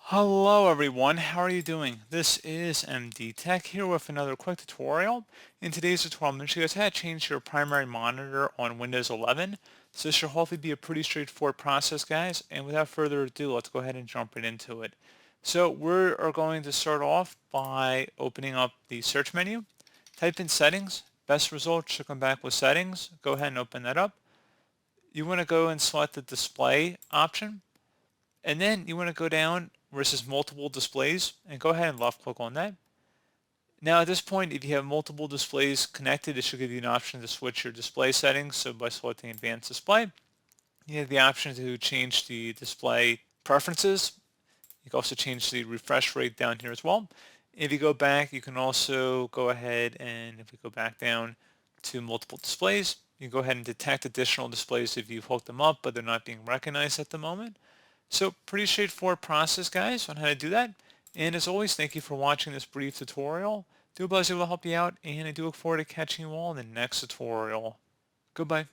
Hello everyone, how are you doing? This is MD Tech here with another quick tutorial. In today's tutorial, I'm going to show you guys how to change your primary monitor on Windows 11. So this should hopefully be a pretty straightforward process, guys. And without further ado, let's go ahead and jump right into it. So we are going to start off by opening up the search menu. Type in settings. Best result should come back with settings. Go ahead and open that up. You want to go and select the display option. And then you want to go down where it says multiple displays and go ahead and left click on that. Now at this point, if you have multiple displays connected, it should give you an option to switch your display settings. So by selecting advanced display, you have the option to change the display preferences. You can also change the refresh rate down here as well. If you go back, you can also go ahead and if we go back down to multiple displays, you can go ahead and detect additional displays if you've hooked them up, but they're not being recognized at the moment. So pretty straightforward process, guys, on how to do that. And as always, thank you for watching this brief tutorial. Do hope I was able to help you out, and I do look forward to catching you all in the next tutorial. Goodbye.